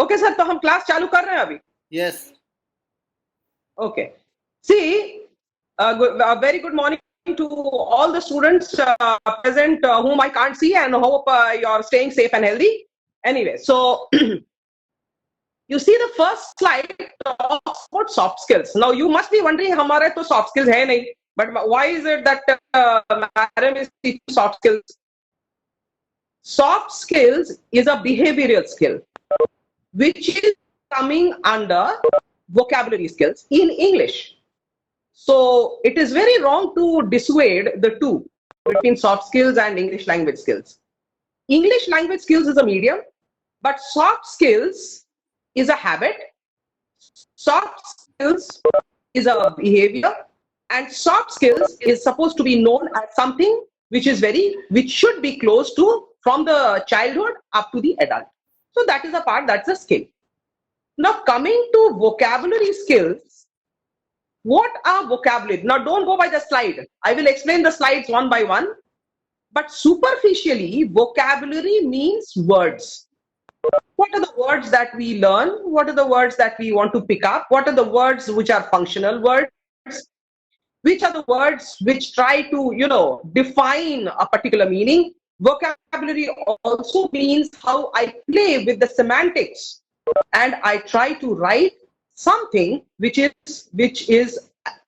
Okay sir, तो हम class चालू कर रहे हैं अभी. Yes. Okay. See, very good morning to all the students present whom I can't see, and hope you're staying safe and healthy. Anyway, so you see the first slide talks about soft skills. Now you must be wondering, हमारे तो soft skills है नहीं. But why is it that madam is teaching soft skills? Soft skills is a behavioral skill, which is coming under vocabulary skills in English. So it is very wrong to dissuade the two between soft skills and English language skills. English language skills is a medium, but soft skills is a habit. Soft skills is a behavior, and soft skills is supposed to be known as something which should be close to from the childhood up to the adult. So that is a part, that's a skill. Now coming to vocabulary skills, what are vocabulary? Now don't go by the slide. I will explain the slides one by one. But superficially, vocabulary means words. What are the words that we learn? What are the words that we want to pick up? What are the words which are functional words? Which are the words which try to, define a particular meaning? Vocabulary also means how I play with the semantics, and I try to write something which is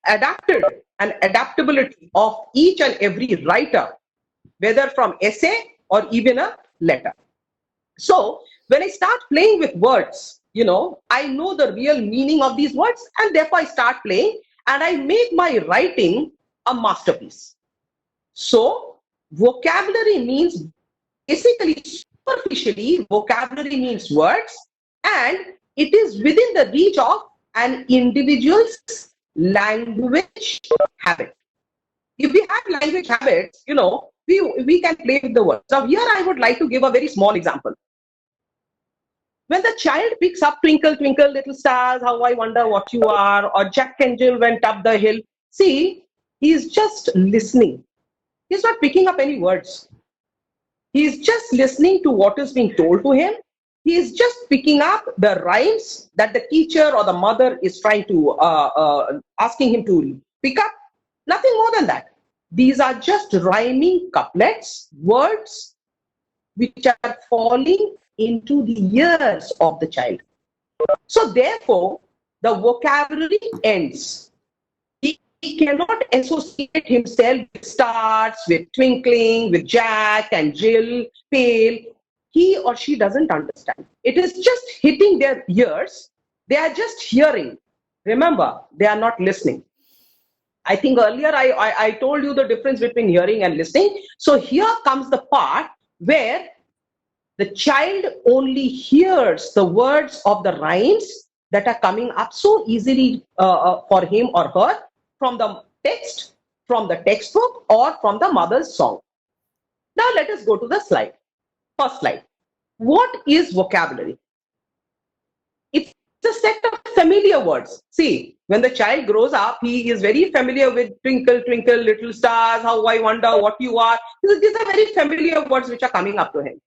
adapted, and adaptability of each and every writer, whether from essay or even a letter. So when I start playing with words, I know the real meaning of these words, and therefore I start playing and I make my writing a masterpiece. So vocabulary means, basically, superficially, vocabulary means words, and it is within the reach of an individual's language habit. If we have language habits, we can play with the words. Now here I would like to give a very small example. When the child picks up Twinkle, Twinkle, Little Stars, How I Wonder What You Are, or Jack and Jill Went Up the Hill, see, he's just listening. He's not picking up any words. He's just listening to what is being told to him. He is just picking up the rhymes that the teacher or the mother is trying to, asking him to pick up. Nothing more than that. These are just rhyming couplets, words which are falling into the ears of the child. So therefore, the vocabulary ends. He cannot associate himself with stars, with twinkling, with Jack and Jill, pale. He or she doesn't understand. It is just hitting their ears. They are just hearing. Remember, they are not listening. I think earlier I told you the difference between hearing and listening. So here comes the part where the child only hears the words of the rhymes that are coming up so easily for him or her from the text, from the textbook, or from the mother's song. Now let us go to the slide. First slide. What is vocabulary? It's a set of familiar words. See, when the child grows up, he is very familiar with Twinkle, Twinkle, Little Stars, How I Wonder What You Are. These are very familiar words which are coming up to him.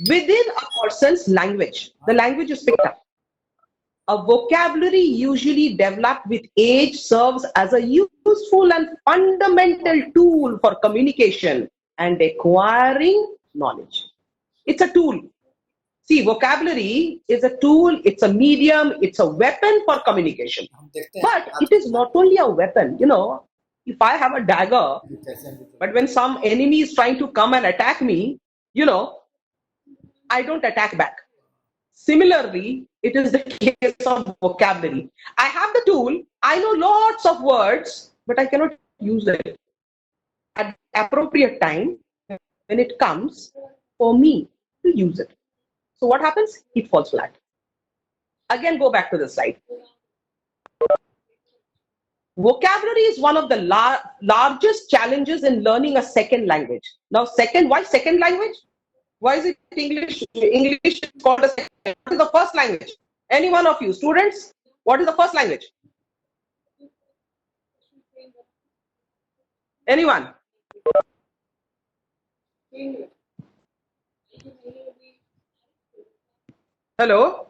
Within a person's language, the language is picked up. A vocabulary usually developed with age serves as a useful and fundamental tool for communication and acquiring knowledge. It's a tool. See, vocabulary is a tool, it's a medium, it's a weapon for communication. But it is not only a weapon, if I have a dagger, but when some enemy is trying to come and attack me, I don't attack back. Similarly, it is the case of vocabulary. I have the tool, I know lots of words, but I cannot use it at the appropriate time when it comes for me to use it. So what happens? It falls flat. Again, go back to the slide. Vocabulary is one of the largest challenges in learning a second language. Now, why second language? Why is it English? English is called a second. What is the first language? Any one of you, students, what is the first language? Anyone? Hello?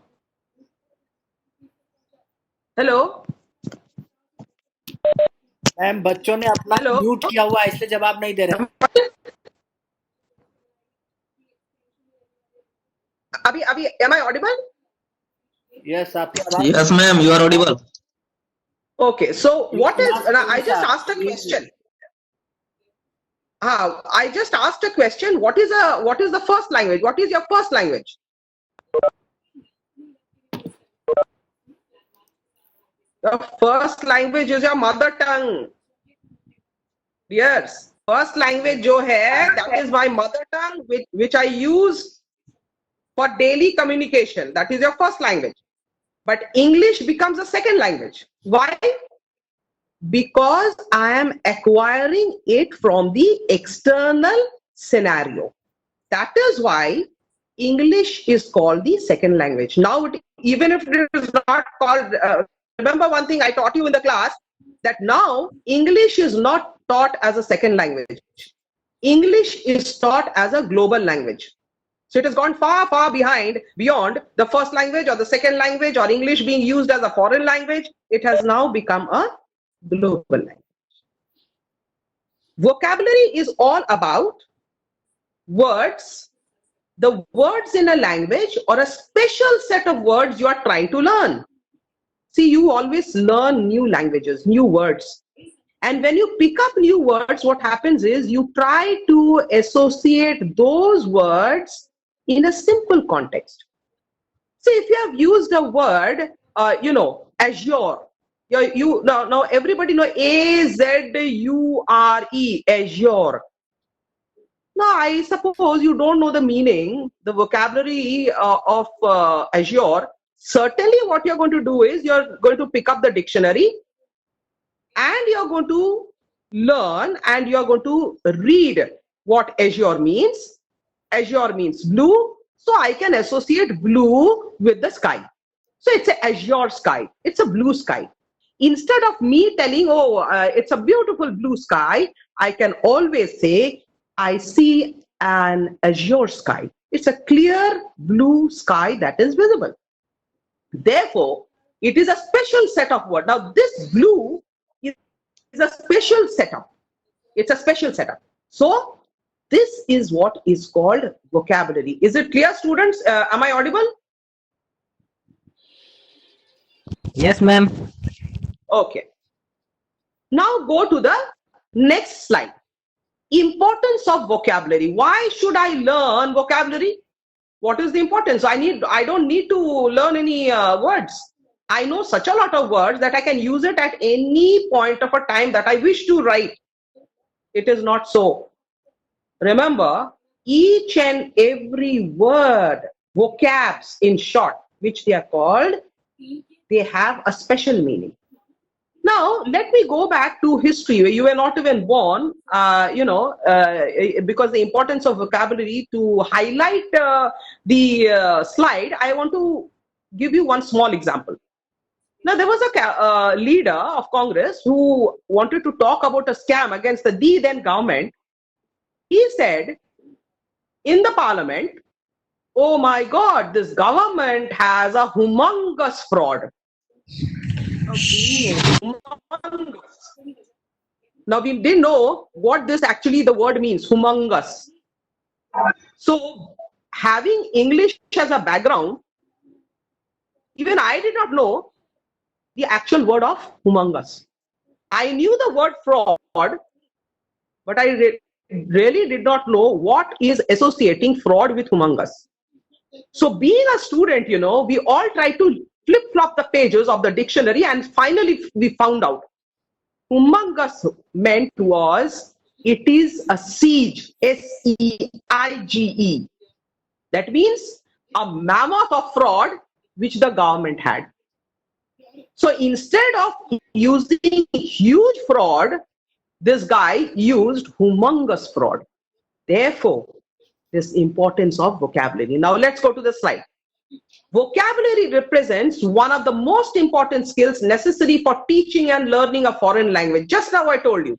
Hello? Ma'am बच्चों ने अपना Hello? Mute किया हुआ है इसलिए जवाब नहीं दे रहे। अभी am I audible? यस आपकी आवाज। Yes, ma'am, you are audible. Okay, so what is, I just sir. asked a question. I just asked a question. What is the first language? What is your first language? The first language is your mother tongue. Yes, first language जो है, that is my mother tongue, which I use for daily communication. That is your first language. But English becomes a second language. Why? Because I am acquiring it from the external scenario. That is why English is called the second language. Now, even if it is not called, remember one thing I taught you in the class, that now English is not taught as a second language. English is taught as a global language. So it has gone far, far beyond the first language or the second language or English being used as a foreign language. It has now become a global language. Vocabulary is all about words, the words in a language or a special set of words you are trying to learn. See, you always learn new languages, new words. And when you pick up new words, what happens is you try to associate those words in a simple context. See, if you have used a word, Azure, now everybody know Azure, Azure. Now, I suppose you don't know the meaning, the vocabulary of Azure. Certainly, what you're going to do is you're going to pick up the dictionary and you're going to learn and you're going to read what Azure means. Azure means blue, so I can associate blue with the sky. So it's an azure sky, it's a blue sky. Instead of me telling, it's a beautiful blue sky, I can always say, I see an azure sky. It's a clear blue sky that is visible. Therefore, it is a special set of words. Now, this blue is a special setup. It's a special setup. So, this is what is called vocabulary. Is it clear, students? Am I audible? Yes, ma'am. Okay. Now go to the next slide. Importance of vocabulary. Why should I learn vocabulary? What is the importance? I don't need to learn any words. I know such a lot of words that I can use it at any point of a time that I wish to write. It is not so. Remember, each and every word, vocabs in short, which they are called, they have a special meaning. Now, let me go back to history. You were not even born, because the importance of vocabulary, to highlight the slide, I want to give you one small example. Now, there was a leader of Congress who wanted to talk about a scam against the then government. He said in the parliament, oh my God, this government has a humongous fraud. Now, we didn't know what this actually the word means, humongous. So, having English as a background, even I did not know the actual word of humongous. I knew the word fraud, but I really did not know what is associating fraud with humongous. So being a student, we all try to flip-flop the pages of the dictionary, and finally we found out humongous meant was, it is a siege, S-E-I-G-E. That means a mammoth of fraud which the government had. So instead of using huge fraud, this guy used humongous fraud. Therefore, this importance of vocabulary. Now let's go to the slide. Vocabulary represents one of the most important skills necessary for teaching and learning a foreign language. Just now I told you.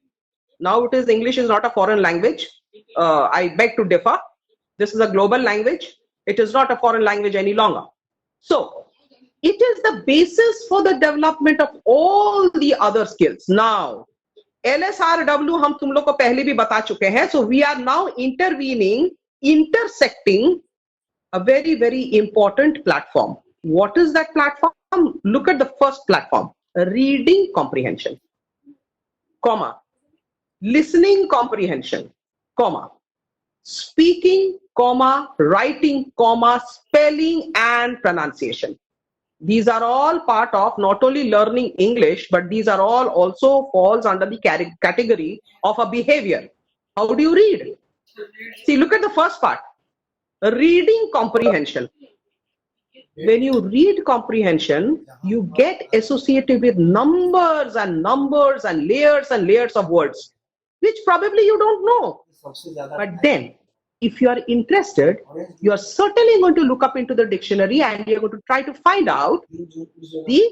Now it is English is not a foreign language. I beg to differ. This is a global language. It is not a foreign language any longer. So it is the basis for the development of all the other skills. Now, LSRW हम तुम लोग को पहले भी बता चुके हैं. So we are now intersecting a very, very important platform. What is that platform? Look at the first platform. Reading comprehension, comma, listening comprehension, comma, speaking, comma, writing, comma, spelling and pronunciation. These are all part of not only learning English, but these are all also falls under the category of a behavior. How do you read? See, look at the first part. Reading comprehension. When you read comprehension, you get associated with numbers and layers of words, which probably you don't know. But then, if you are interested, you are certainly going to look up into the dictionary and you're going to try to find out the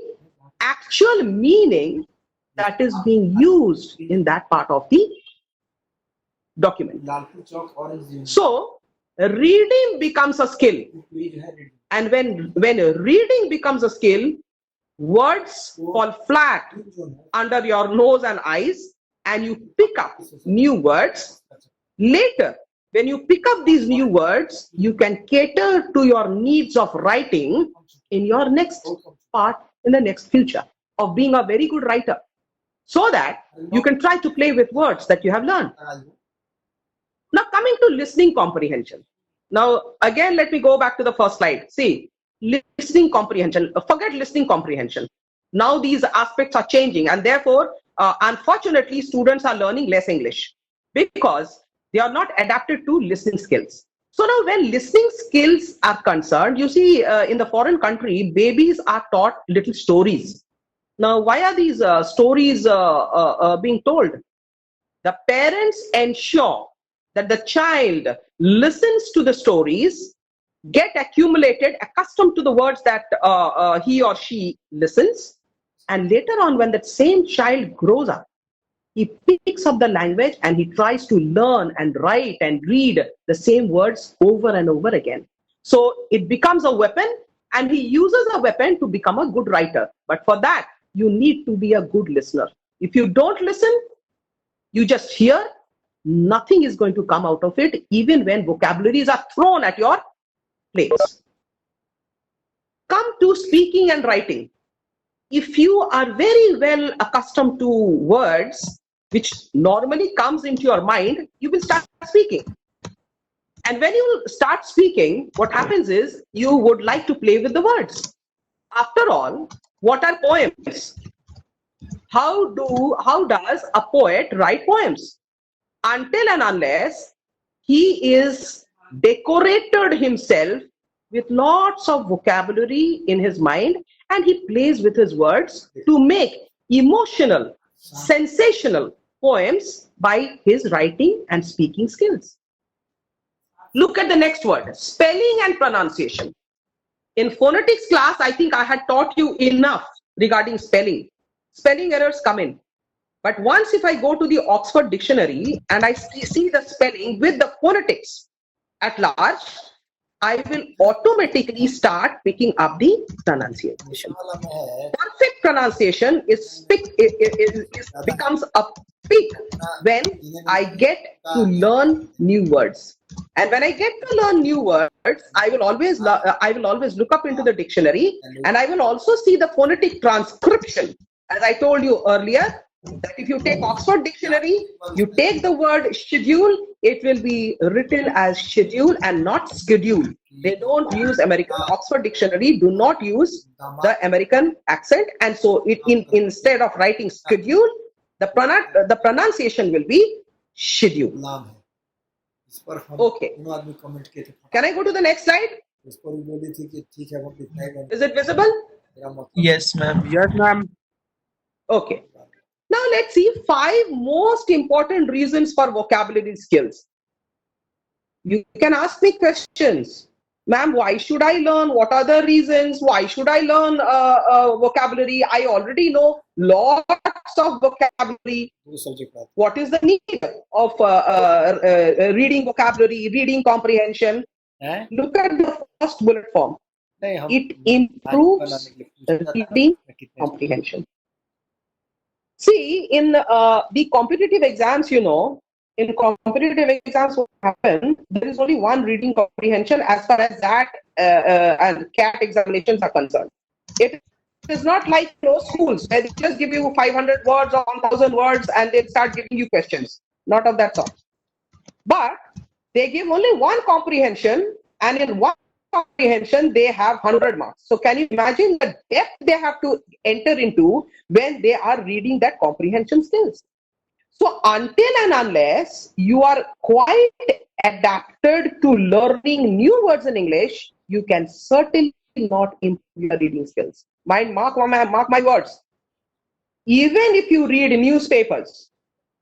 actual meaning that is being used in that part of the document. So, reading becomes a skill. And when reading becomes a skill, words fall flat under your nose and eyes, and you pick up new words. Later, when you pick up these new words, you can cater to your needs of writing in your next part, in the next future, of being a very good writer, so that you can try to play with words that you have learned. Now, coming to listening comprehension. Now, again, let me go back to the first slide. See, listening comprehension, forget listening comprehension. Now these aspects are changing, and therefore, unfortunately, students are learning less English because they are not adapted to listening skills. So now when listening skills are concerned, you see in the foreign country, babies are taught little stories. Now, why are these stories being told? The parents ensure that the child listens to the stories, get accustomed to the words that he or she listens, and later on when that same child grows up, he picks up the language and he tries to learn and write and read the same words over and over again. So it becomes a weapon, and he uses a weapon to become a good writer. But for that, you need to be a good listener. If you don't listen, you just hear, nothing is going to come out of it, even when vocabularies are thrown at your place. Come to speaking and writing. If you are very well accustomed to words, which normally comes into your mind, you will start speaking. And when you start speaking, what happens is you would like to play with the words. After all, what are poems? How does a poet write poems? Until and unless he is decorated himself with lots of vocabulary in his mind, and he plays with his words to make emotional, sensational poems by his writing and speaking skills. Look at the next word, spelling and pronunciation. In phonetics class, I think I had taught you enough regarding spelling. Spelling errors come in. But once if I go to the Oxford Dictionary and I see the spelling with the phonetics at large, I will automatically start picking up the pronunciation. Perfect pronunciation becomes a peak when I get to learn new words. And when I get to learn new words, I will always look up into the dictionary, and I will also see the phonetic transcription. As I told you earlier, that if you take Oxford Dictionary, you take the word schedule, it will be written as schedule and not schedule. They don't use American. Oxford Dictionary do not use the American accent, and so instead of writing schedule, the pronunciation will be schedule. Okay. Can I go to the next slide? Is it visible? Yes, ma'am. Yes, ma'am. Okay. Now let's see 5 most important reasons for vocabulary skills. You can ask me questions. Ma'am, why should I learn? What are the reasons? Why should I learn vocabulary? I already know lots of vocabulary. What is the need of reading vocabulary, reading comprehension? Look at the first bullet form. नहीं, हम it आज improves बनाने के लिए पूछ रहा था reading कितने comprehension. See, in the competitive exams, in competitive exams, what happen, there is only one reading comprehension as far as that and CAT examinations are concerned. It is not like schools where they just give you 500 words or 1000 words and they start giving you questions. Not of that sort. But they give only one comprehension, and in one comprehension they have 100 marks. So can you imagine the depth they have to enter into when they are reading that comprehension skills? So until and unless you are quite adapted to learning new words in English, you can certainly not improve your reading skills. Mark my words. Even if you read newspapers,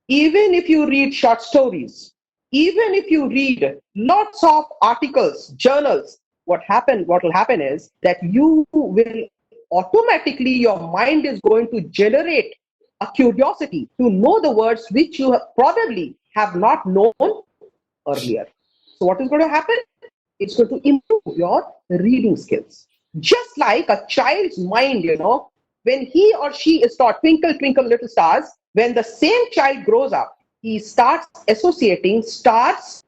even if you read short stories, even if you read lots of articles, journals, what will happen is that you will automatically, your mind is going to generate a curiosity to know the words which you probably have not known earlier. So what is going to happen? It's going to improve your reading skills. Just like a child's mind, when he or she is taught twinkle, twinkle, little stars, when the same child grows up, he starts associating stars.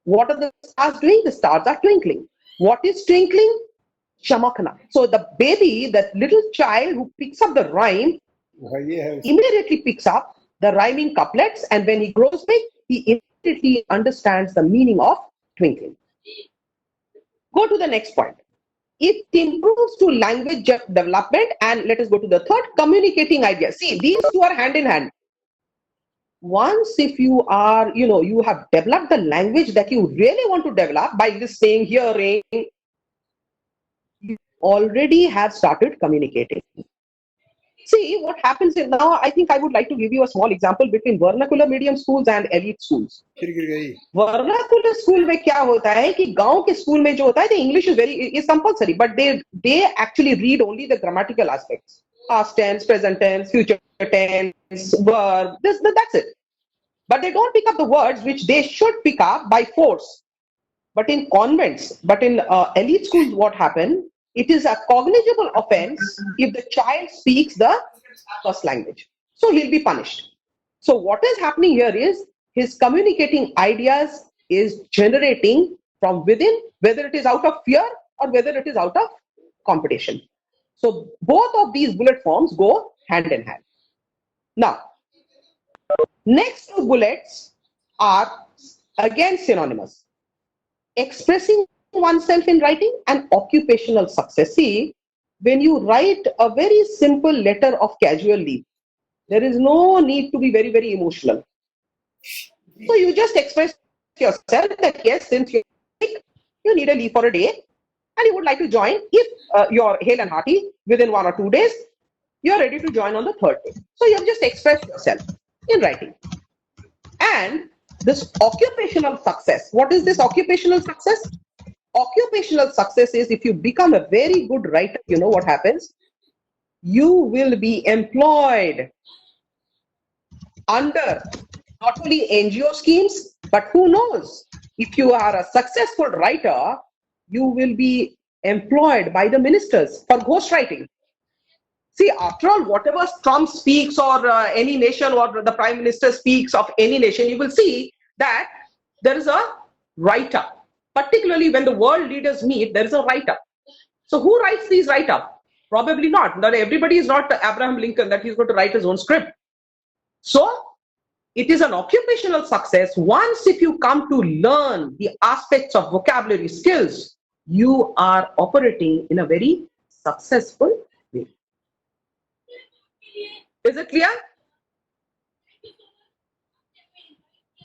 What are the stars doing? The stars are twinkling. What is twinkling? Chamakna. So the baby, that little child who picks up the rhyme, immediately picks up the rhyming couplets, and when he grows big, he immediately understands the meaning of twinkling. Go to the next point. It improves to language development, and let us go to the third, communicating ideas. See, these two are hand in hand. Once if you are, you have developed the language that you really want to develop by this saying, hearing, you already have started communicating. See, what happens is now, I think I would like to give you a small example between vernacular medium schools and elite schools. Vernacular school में क्या होता है कि गांव के school में जो होता है, the English is compulsory, but they actually read only the grammatical aspects. Past tense, present tense, future tense, verb, that's it. But they don't pick up the words which they should pick up by force. But in convents, in elite schools, what happens? It is a cognizable offense if the child speaks the first language. So he'll be punished. So what is happening here is his communicating ideas is generating from within, whether it is out of fear or whether it is out of competition. So both of these bullet forms go hand in hand. Now, next two bullets are again synonymous. Expressing oneself in writing and occupational success. See, when you write a very simple letter of casual leave, there is no need to be very, very emotional. So you just express yourself that yes, since you're sick, you need a leave for a day and you would like to join. If you're hale and hearty, within 1 or 2 days, you're ready to join on the third day. So you have just expressed yourself in writing. And this occupational success, what is this occupational success? Occupational success is if you become a very good writer, you know what happens? You will be employed under not only NGO schemes, but who knows? If you are a successful writer, you will be employed by the ministers for ghostwriting. See, after all, whatever Trump speaks or any nation or the prime minister speaks of any nation, you will see that there is a write-up. Particularly when the world leaders meet, there is a write-up. So who writes these write-up? Probably not. Not everybody is not Abraham Lincoln that he's going to write his own script. So it is an occupational success. Once if you come to learn the aspects of vocabulary skills, you are operating in a very successful way. Is it clear?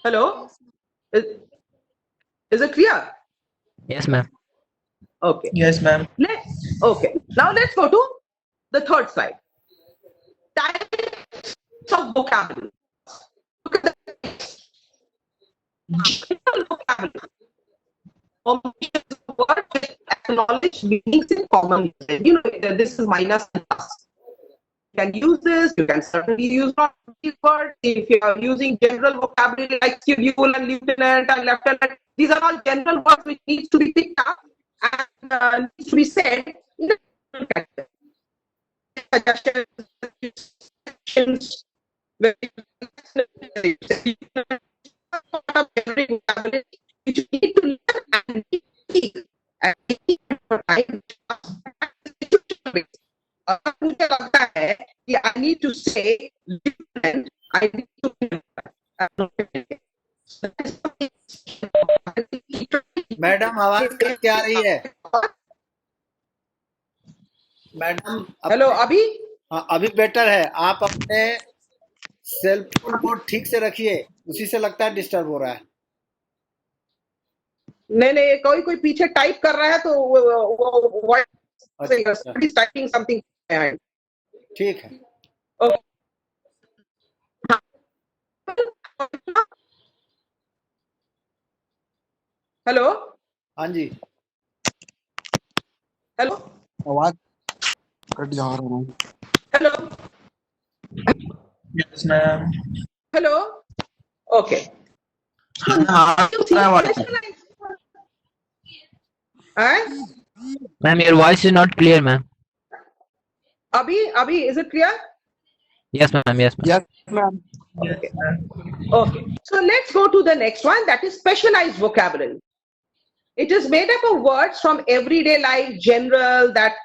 Hello? Is it clear? Yes, ma'am. Okay. Yes, ma'am. Okay. Now let's go to the third slide. Types of vocabulary. Look at the general vocabulary. Word with acknowledged meanings in common. You know, this is minus and plus. You can use this. You can certainly use not these words. If you are using general vocabulary like civil and lieutenant and lieutenant, these are all general words which needs to be picked up. and needs to be said in a character. Suggestions, which you need to learn and speak. And मुझे लगता है कि I need to say different. I need to. Madam आवाज cut क्या रही है madam hello अभी हाँ अभी बेटर है आप अपने सेल फोन को ठीक से रखिए उसी से लगता है डिस्टर्ब हो रहा है नहीं कोई पीछे टाइप कर रहा है तो वो टाइपिंग समथिंग ठीक है हेलो हाँ जी हेलो आवाज कट जा रहा है hello Yes, ma'am. Hello okay Ma'am, your voice is not clear, ma'am. अभी is it clear? Yes, ma'am. Yes, ma'am. Yes ma'am Okay, so let's go to the next one, that is specialized vocabulary. It is made up of words from everyday life, general, that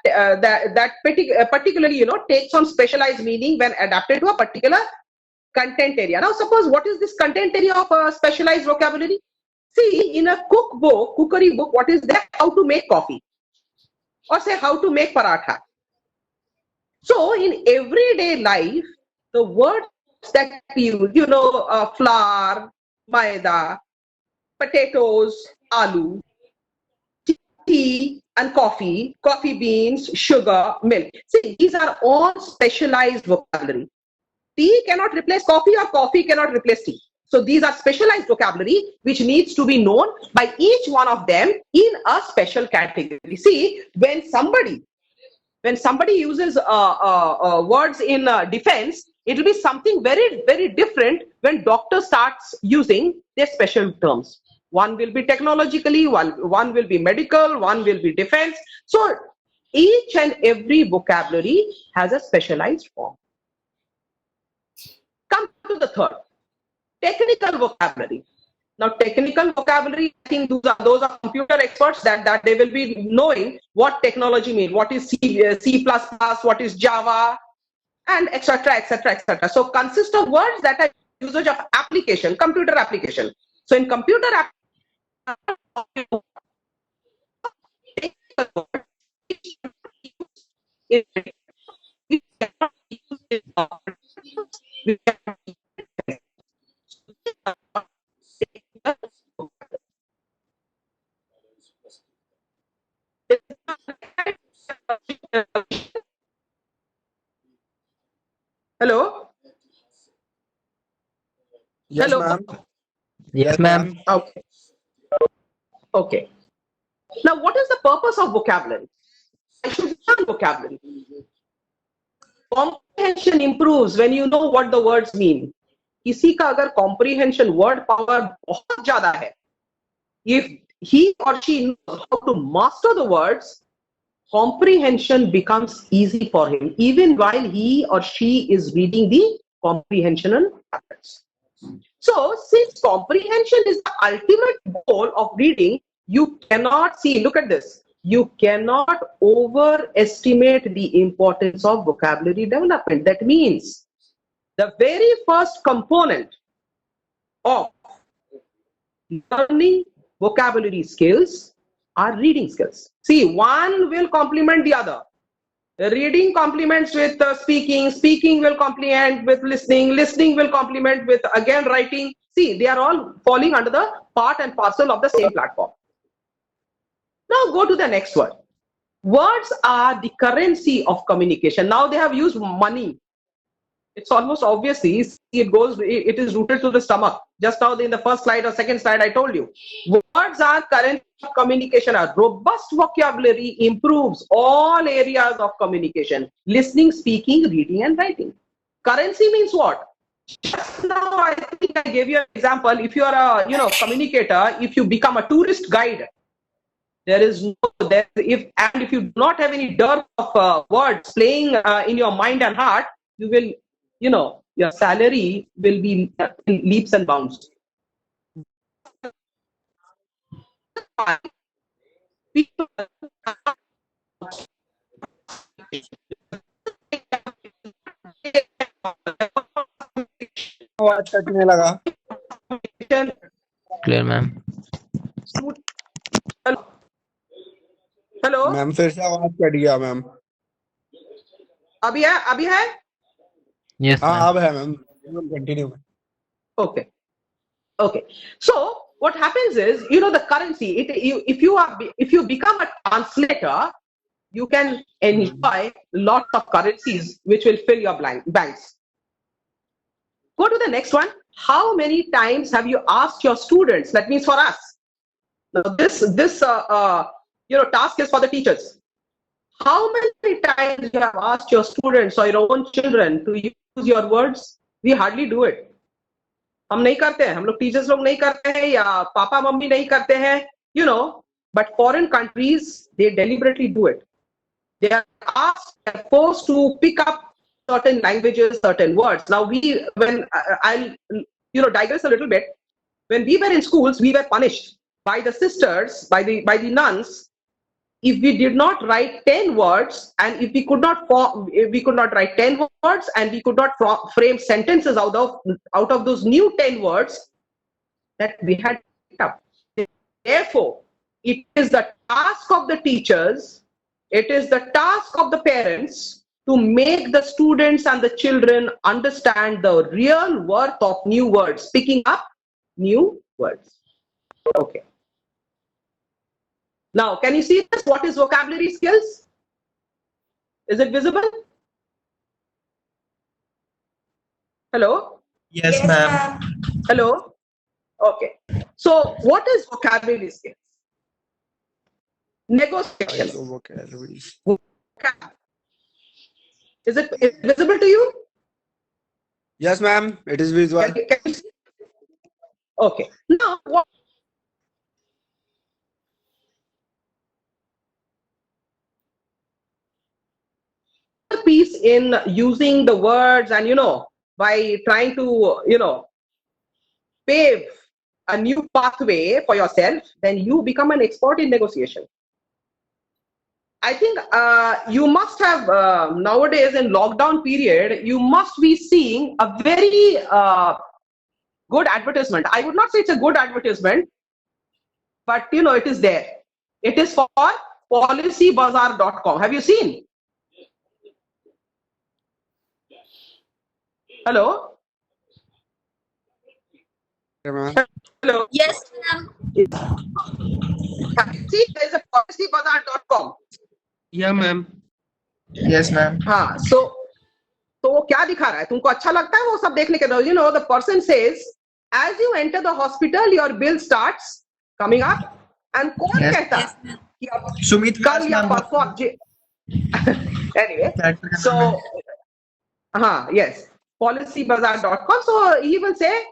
particularly, takes on specialized meaning when adapted to a particular content area. Now, suppose what is this content area of a specialized vocabulary? See, in a cookery book, what is there? How to make coffee, or say how to make paratha. So, in everyday life, the words that we use, flour, maida, potatoes, aloo, tea and coffee beans, sugar, milk. See, these are all specialized vocabulary. Tea cannot replace coffee or coffee cannot replace tea. So these are specialized vocabulary which needs to be known by each one of them in a special category. See, when somebody uses words in defense, it will be something very, very different when doctor starts using their special terms. One will be technologically, one will be medical, one will be defense. So each and every vocabulary has a specialized form. Come to the third, technical vocabulary. Now, technical vocabulary, I think those are computer experts that they will be knowing what technology means, what is C++, what is Java, and etc., etc., etc. So, consist of words that are usage of application, computer application. So, in computer application, hello? Yes Hello. Ma'am Yes, ma'am. Okay. Now, what is the purpose of vocabulary? I should learn vocabulary. Comprehension improves when you know what the words mean. किसी का अगर comprehension word power बहुत ज़्यादा है, if he or she knows how to master the words, comprehension becomes easy for him, even while he or she is reading the comprehension tablets. So, since comprehension is the ultimate goal of reading, you cannot see, look at this, you cannot overestimate the importance of vocabulary development. That means the very first component of learning vocabulary skills are reading skills. See, one will complement the other. Reading complements with speaking, speaking will complement with listening, listening will complement with again writing. See, they are all falling under the part and parcel of the same platform. Now go to the next word. Words are the currency of communication. Now they have used money. It's almost obvious. It is rooted to the stomach. Just now in the first slide or second slide, I told you. Words are currency of communication. A robust vocabulary improves all areas of communication. Listening, speaking, reading, and writing. Currency means what? Just now, I think I gave you an example. If you are a communicator, if you become a tourist guide, There is no there if you do not have any dearth of words playing in your mind and heart, you will, your salary will be in leaps and bounds. People आवाज कटने लगा। Clear, ma'am. Hello, ma'am फिर से आवाज cut गया ma'am. अभी है Yes, हाँ ma'am. अब है ma'am, continue. Okay. So what happens is, the currency. If you become a translator, you can enjoy lots of currencies which will fill your banks. Go to the next one. How many times have you asked your students? That means for us. Now this task is for the teachers. How many times you have asked your students or your own children to use your words? We hardly do it. हम नहीं करते हैं, हम लोग teachers लोग नहीं करते हैं, या पापा मम्मी नहीं करते हैं, but foreign countries, they deliberately do it. They are asked, they are forced to pick up certain languages, certain words. Now I'll digress a little bit. When we were in schools, we were punished by the sisters, by the nuns, if we did not write 10 words, and if we could not write 10 words, and we could not frame sentences out of those new 10 words that we had picked up. Therefore, it is the task of the teachers, it is the task of the parents to make the students and the children understand the real worth of new words, picking up new words. Okay. Now, can you see this? What is vocabulary skills? Is it visible? Hello? Yes, ma'am. Hello? Okay. So, what is vocabulary skills? Negotiation. Is it visible to you? Yes ma'am, it is visual. Can you see? Okay. Now, what piece in using the words and by trying to pave a new pathway for yourself, then you become an expert in negotiation. I think you must have nowadays in lockdown period, you must be seeing a very good advertisement. I would not say it's a good advertisement, but it is there. It is for policybazaar.com. Have you seen? Hello? Hello? Yes, ma'am. See, there is a policybazaar.com. Yeah, ma'am. Yes, ma'am. हाँ, so वो क्या दिखा रहा है? तुमको अच्छा लगता है वो सब देखने के बाद? The person says, as you enter the hospital, your bill starts coming up, and कौन कहता है कि अब Sumit कल या परसों? Anyway, so हाँ, yes, policybazaar.com. So he will say,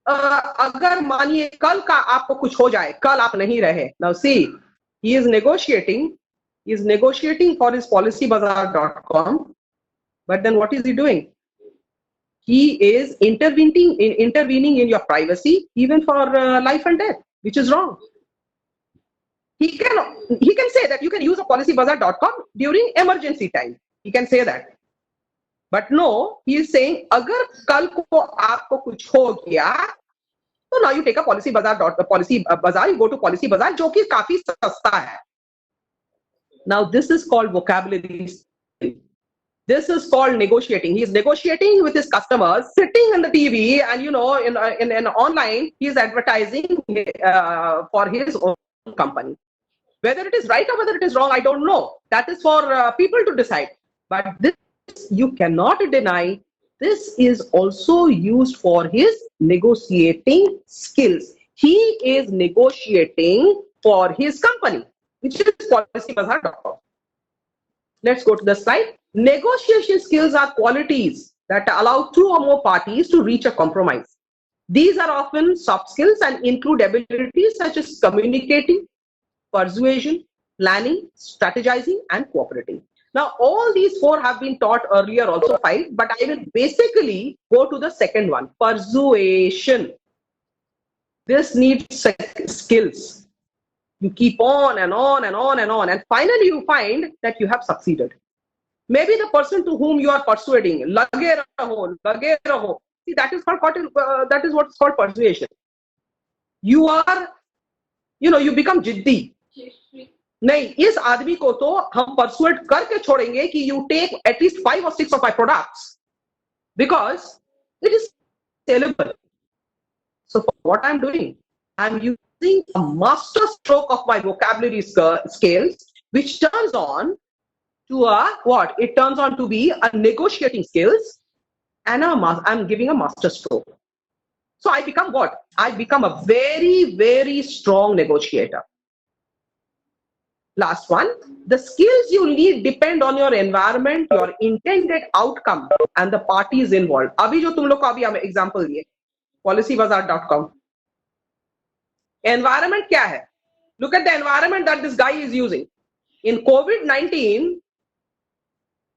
अगर मानिए कल का आपको कुछ हो जाए, कल आप नहीं रहे. Now see, he is negotiating for his policybazaar.com, but then what is he doing? He is intervening in your privacy, even for life and death, which is wrong. He can say that you can use a policybazaar.com during emergency time. He can say that. But no, he is saying, अगर कल को आपको कुछ हो गया, तो now you take a policybazaar, you go to policybazaar, जो कि काफी सस्ता है. Now this is called vocabulary. This is called negotiating. He is negotiating with his customers, sitting on the TV, and in online, he is advertising for his own company. Whether it is right or whether it is wrong, I don't know. That is for people to decide. But this, you cannot deny, this is also used for his negotiating skills. He is negotiating for his company, which is policybazaar.com. Let's go to the slide. Negotiation skills are qualities that allow two or more parties to reach a compromise. These are often soft skills and include abilities such as communicating, persuasion, planning, strategizing, and cooperating. Now, all these four have been taught earlier also, five, but I will basically go to the second one, persuasion. This needs skills. You keep on and on and on and on, and finally you find that you have succeeded. Maybe the person to whom you are persuading, lage raho. See, that is what is called persuasion. You are, you become जिद्दी. नहीं, इस आदमी को तो हम persuade करके छोड़ेंगे कि you take at least 5 or 6 of my products because it is sellable. So what I'm doing, I'm using a master stroke of my vocabulary scales, which turns on to what? It turns on to be a negotiating skills, and I'm giving a master stroke. So I become what? I become a very, very strong negotiator. Last one, the skills you need depend on your environment, your intended outcome, and the parties involved. अभी जो तुम लोग को अभी हमें example दिए, policybazaar.com. Environment क्या है? Look at the environment that this guy is using. In COVID-19,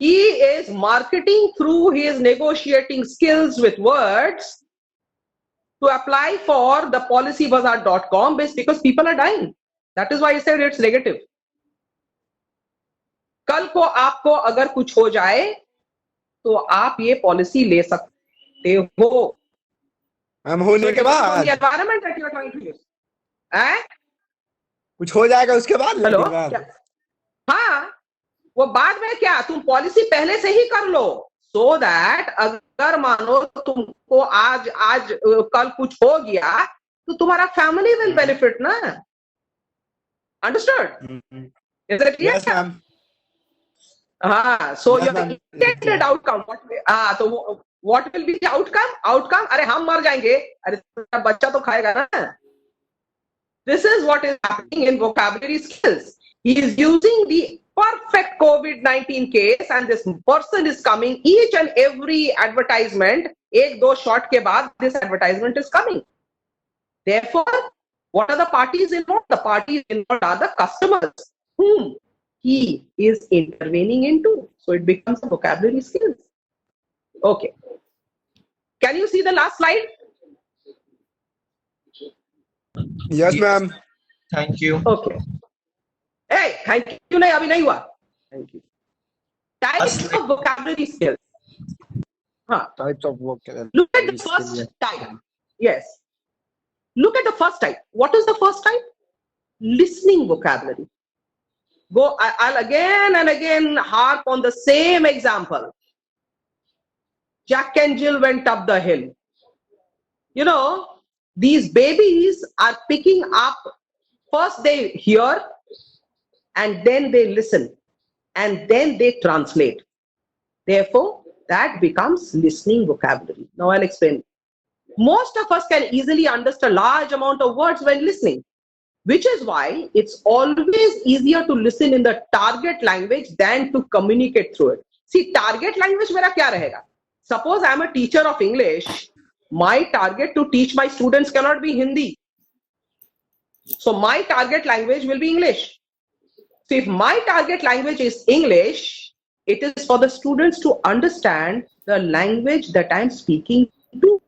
he is marketing through his negotiating skills with words to apply for the policybazaar.com because people are dying. That is why I said it's negative. कल को आपको अगर कुछ हो जाए तो आप ये पॉलिसी ले सकते हो. मैम होने के बाद environment that you are trying to use. कुछ हो जाएगा उसके बाद. हेलो, हाँ, वो बाद में क्या, तुम पॉलिसी पहले से ही कर लो सो दैट अगर मानो तुमको आज कल कुछ हो गया तो तुम्हारा फैमिली विल बेनिफिट ना. Understood? Is it clear? Yes ma'am. हाँ, so your intended outcome, तो what will be the outcome? Outcome, अरे हम मर जाएंगे, अरे बच्चा तो खाएगा ना. This is what is happening in vocabulary skills. He is using the perfect COVID-19 case, and this person is coming each and every advertisement. एक दो shot के बाद this advertisement is coming. Therefore, what are the parties involved? The parties involved are the customers whom he is intervening into. So it becomes a vocabulary skills. Okay. Can you see the last slide? Yes ma'am. Thank you. Okay. Hey, thank you. नहीं, अभी नहीं हुआ. Thank you. Types of vocabulary skills. हाँ. Types of vocabulary. Look at the first type. Yes. Look at the first type. What is the first type? Listening vocabulary. I'll again and again harp on the same example. Jack and Jill went up the hill. You know, these babies are picking up, first they hear, and then they listen, and then they translate. Therefore, that becomes listening vocabulary. Now I'll explain. Most of us can easily understand a large amount of words when listening, which is why it's always easier to listen in the target language than to communicate through it. See, target language मेरा क्या रहेगा? Suppose I'm a teacher of English, my target to teach my students cannot be Hindi. So my target language will be English. So if my target language is English, it is for the students to understand the language that I'm speaking to.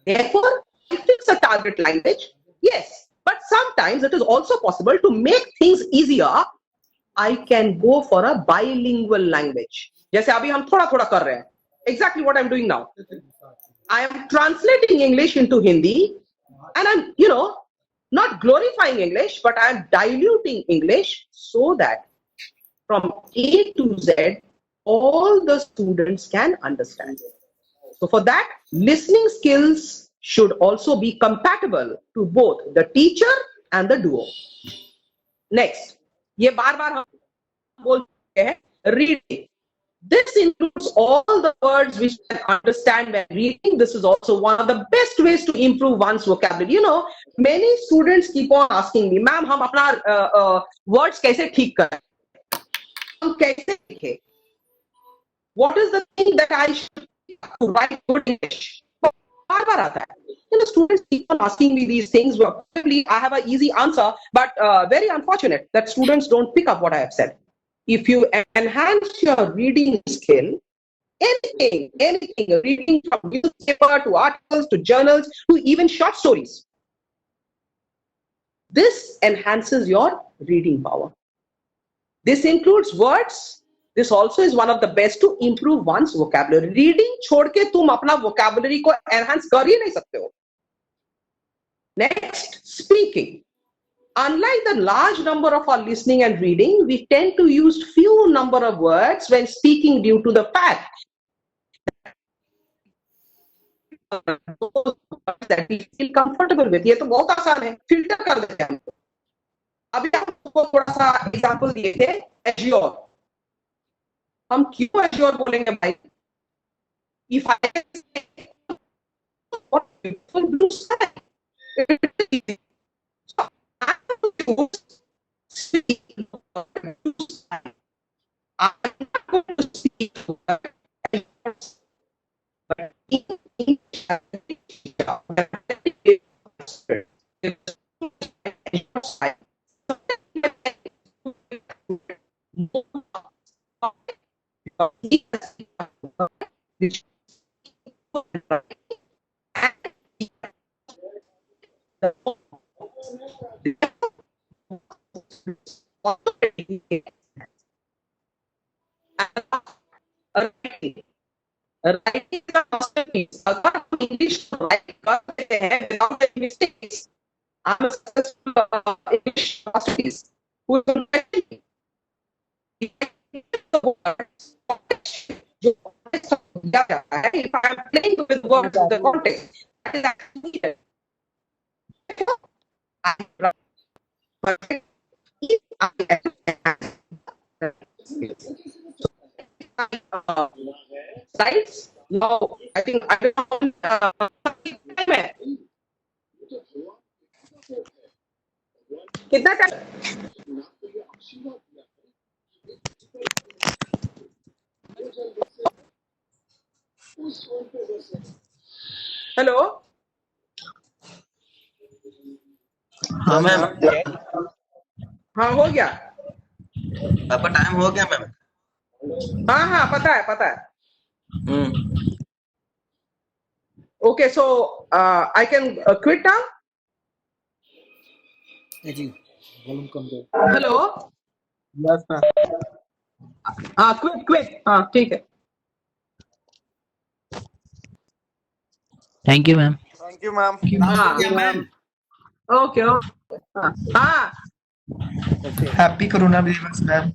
Therefore, if it's a target language, yes. But sometimes it is also possible to make things easier. I can go for a bilingual language. जैसे अभी हम थोड़ा-थोड़ा कर रहे हैं. Exactly what I'm doing now. I am translating English into Hindi, and I'm, not glorifying English, but I'm diluting English so that from A to Z, all the students can understand. So for that, listening skills should also be compatible to both the teacher and the duo. Next, ये बार-बार हम बोलते हैं reading. This includes all the words which you can understand when reading. This is also one of the best ways to improve one's vocabulary. Many students keep on asking me, "Ma'am, हम अपना words कैसे ठीक करें? हम कैसे लिखें? What is the thing that I should write good English?" बार-बार आता है. Students keep on asking me these things. Well, probably I have an easy answer, but very unfortunate that students don't pick up what I have said. If you enhance your reading skill, anything, reading from newspaper to articles to journals to even short stories, this enhances your reading power. This includes words. This also is one of the best to improve one's vocabulary. Reading छोड़ के तुम अपना vocabulary को enhance कर ही नहीं सकते हो. Next, speaking. Unlike the large number of our listening and reading, we tend to use few number of words when speaking due to the fact that we feel comfortable with. ये तो बहुत आसान है, filter कर देते हैं हम. अभी आपको थोड़ा सा एग्जांपल दिए थे Azure. हम क्यों Azure बोलेंगे भाई? If I say what people do say, it is easy. So I have to speak. I'm not going to speak. But writing का masterpiece. अगर हम इंग्लिश राइट करते हैं without any mistakes, I'm a successful English masterpiece. Who is writing? If I am playing with words in the context, that is actually needed. Slides? No, I think I don't कितना time? Hello, हाँ ma'am, हाँ हो गया. आपका time हो गया ma'am. हाँ हाँ पता है. Okay, so I can quit now. जी वॉल्यूम कम दो. हेलो. Yes, ma'am. हाँ क्विट. हाँ ठीक है. Thank you, ma'am. Thank you, ma'am. हाँ मैम. ओके. हाँ हैप्पी कोरोना दिवस मैम.